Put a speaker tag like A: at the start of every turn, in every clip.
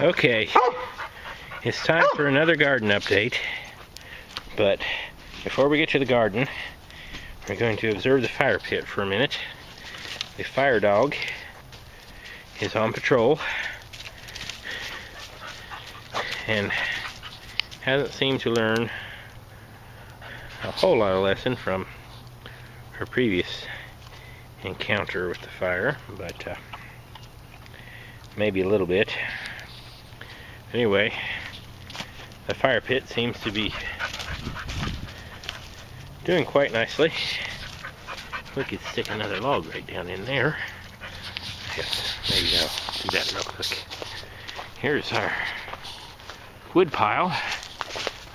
A: Okay, it's time for another garden update, but before we get to the garden, we're going to observe the fire pit for a minute. The fire dog is on patrol and hasn't seemed to learn a whole lot of lesson from her previous encounter with the fire, but maybe a little bit. Anyway, the fire pit seems to be doing quite nicely. We could stick another log right down in there. Yes, maybe I'll do that real quick. Here's our wood pile.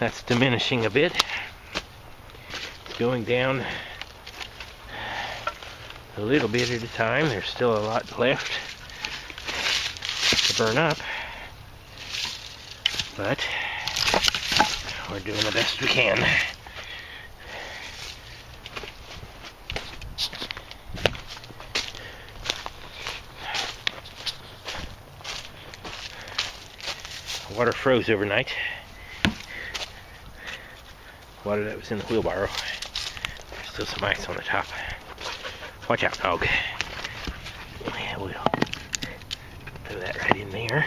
A: That's diminishing a bit. It's going down a little bit at a time. There's still a lot left to burn up, but we're doing the best we can. Water froze overnight. Water that was in the wheelbarrow. There's still some ice on the top. Watch out, dog. Yeah, we'll throw that right in there.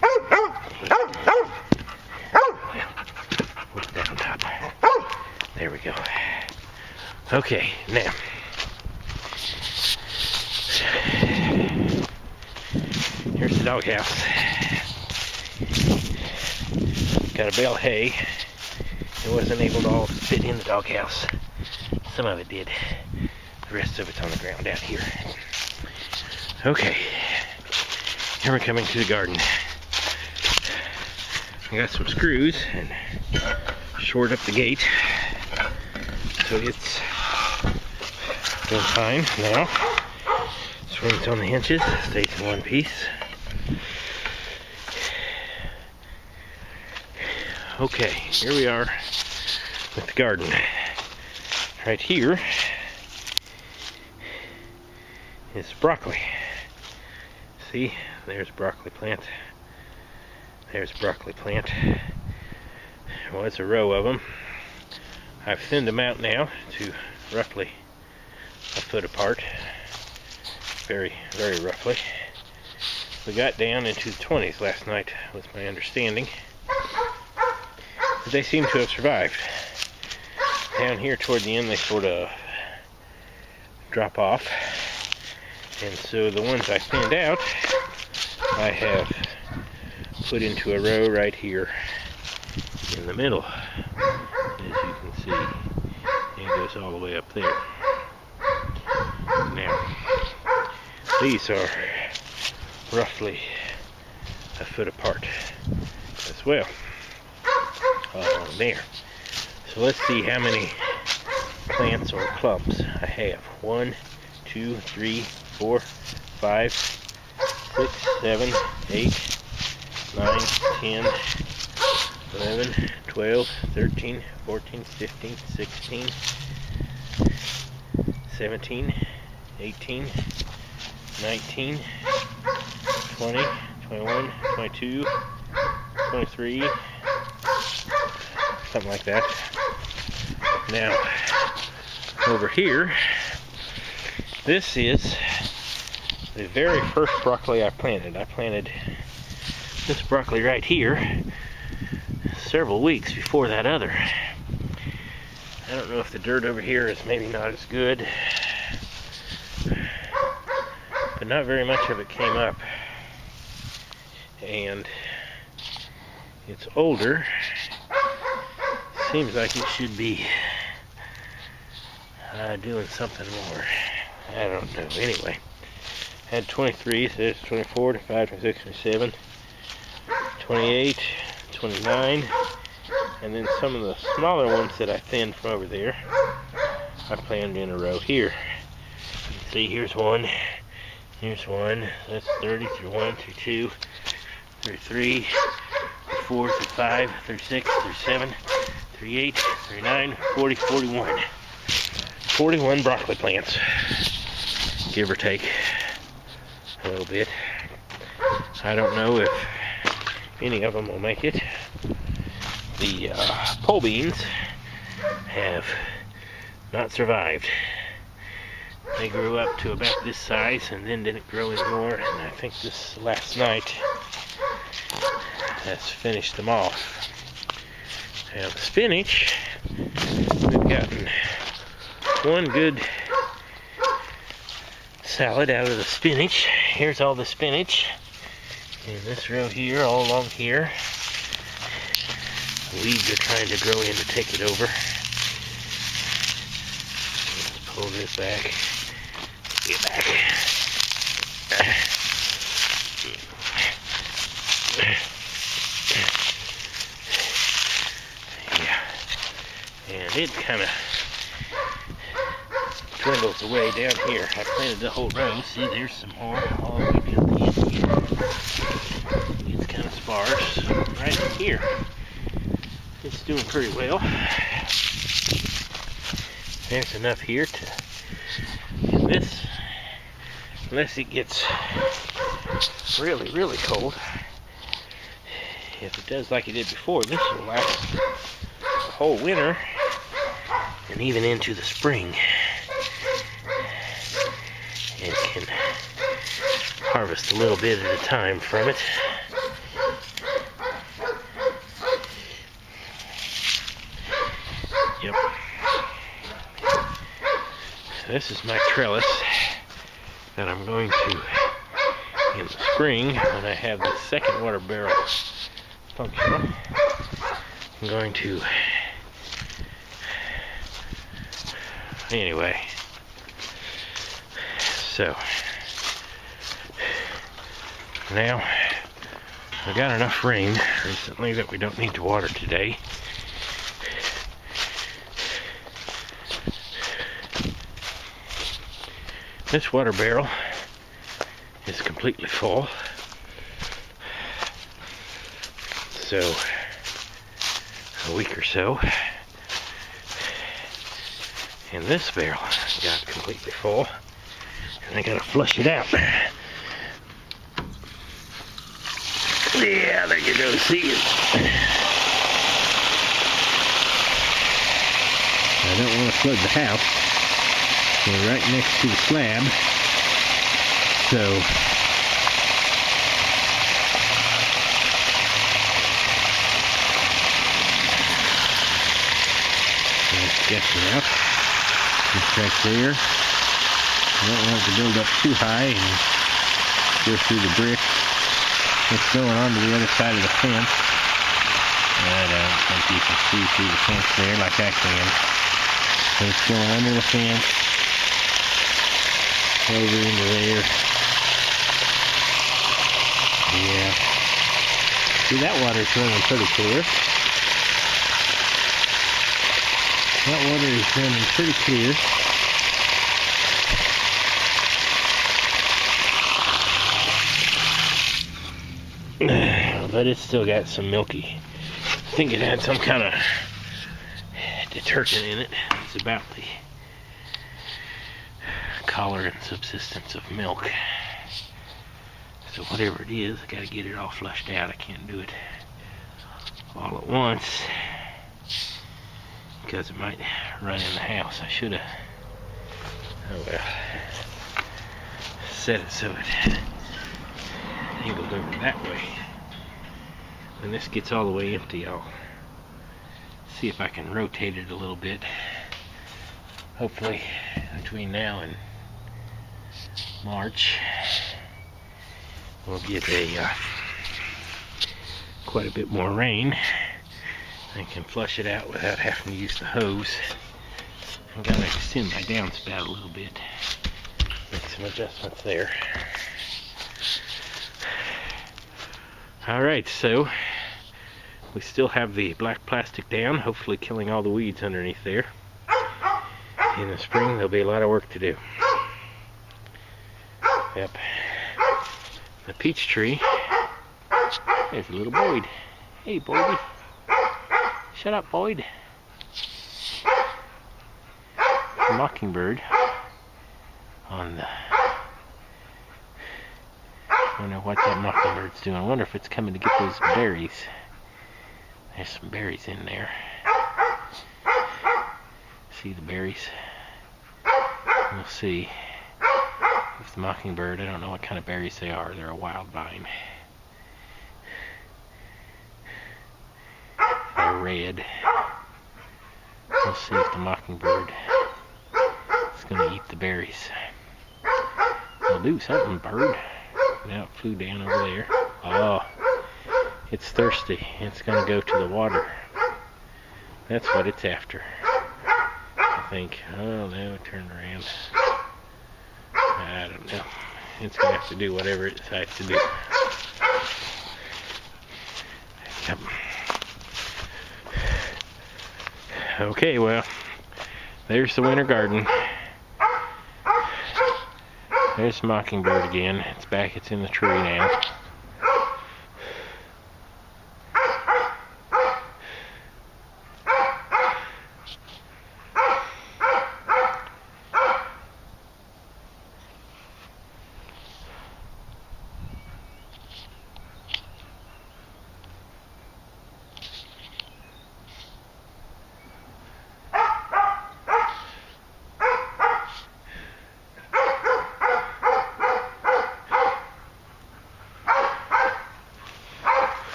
A: Well, put that on top. There we go. Okay, now. Here's the doghouse. Got a bale of hay. It wasn't able to all fit in the doghouse. Some of it did. The rest of it's on the ground out here. Okay. Here we're coming to the garden. I got some screws and shored up the gate. So it's doing fine now. Swings on the hinges, stays in one piece. Okay, here we are with the garden. Right here is broccoli. See, there's broccoli plant. There's broccoli plant. There was a row of them. I've thinned them out now to roughly a foot apart. Very, very roughly. We got down into the 20s last night, was my understanding. But they seem to have survived. Down here toward the end they sort of drop off. And so the ones I thinned out, I have put into a row right here in the middle. As you can see, it goes all the way up there. Now, these are roughly a foot apart as well. There. So let's see how many plants or clumps I have. 1, 2, 3, 4, 5, 6, 7, 8, 9, 10, 11, 12, 13, 14, 15, 16, 17, 18, 19, 20, 21, 22, 23, something like that. Now, over here, this is the very first broccoli I planted. I planted this broccoli right here several weeks before that other. I don't know if the dirt over here is maybe not as good, but not very much of it came up. And it's older. Seems like it should be doing something more. I don't know. Anyway, had 23, so there's 24, 25, 26, 27, 28, 29, and then some of the smaller ones that I thinned from over there, I planted in a row here. You can see here's one, that's 30, 31, 32, 33, 34, 35, 36, 37, 38, 39, 40, 41. 41 broccoli plants, give or take a little bit. I don't know if any of them will make it. The pole beans have not survived. They grew up to about this size and then didn't grow anymore, and I think this last night has finished them off. Now the spinach, we've gotten one good salad out of the spinach. Here's all the spinach in this row here, all along here. The weeds are trying to grow in to take it over. Let's pull this back. Get back. Yeah. And it kind of dwindles away down here. I planted the whole row. See, there's some more all the way down the end here. It's kind of sparse. Right in here, it's doing pretty well. There's enough here to, and this, unless it gets really, really cold, if it does like it did before, this will last the whole winter and even into the spring. And can harvest a little bit at a time from it. Yep. This is my trellis that I'm going to, in the spring, when I have the second water barrel functional, I'm going to, anyway, so now we got enough rain recently that we don't need to water today. This water barrel is completely full, so a week or so, and this barrel got completely full, and I gotta flush it out. Yeah, there you go, see it. I don't want to flood the house. We're right next to the slab, so let's get it up. Just right there. I don't want it to build up too high and go through the brick. It's going on to the other side of the fence. I don't think you can see through the fence there like I can. So it's going under the fence, over into there. Yeah. See, that water's running pretty clear. That water is running pretty clear. But it's still got some milky. I think it had some kind of detergent in it. It's about the color and subsistence of milk. So whatever it is, I gotta get it all flushed out. I can't do it all at once because it might run in the house. I should have, oh well, set it so it angled over that way. When this gets all the way empty, I'll see if I can rotate it a little bit. Hopefully between now and March we'll get a quite a bit more rain. I can flush it out without having to use the hose. I'm gonna extend my downspout a little bit, make some adjustments there. Alright, so we still have the black plastic down, hopefully killing all the weeds underneath there. In the spring there'll be a lot of work to do. Yep. The peach tree. There's a little Boyd. Hey Boyd. Shut up, Boyd. The mockingbird on don't know what that mockingbird's doing. I wonder if it's coming to get those berries. There's some berries in there. See the berries? We'll see if the mockingbird, I don't know what kind of berries they are. They're a wild vine. They're red. We'll see if the mockingbird is going to eat the berries. Well, do something, bird. Now it flew down over there. Oh, it's thirsty. It's going to go to the water. That's what it's after, I think. Oh, no, it turned around. I don't know. It's going to have to do whatever it decides to do. Yep. Okay, well, there's the winter garden. There's the mockingbird again. It's back. It's in the tree now.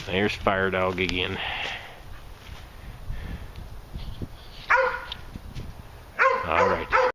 A: There's Fire Dog again.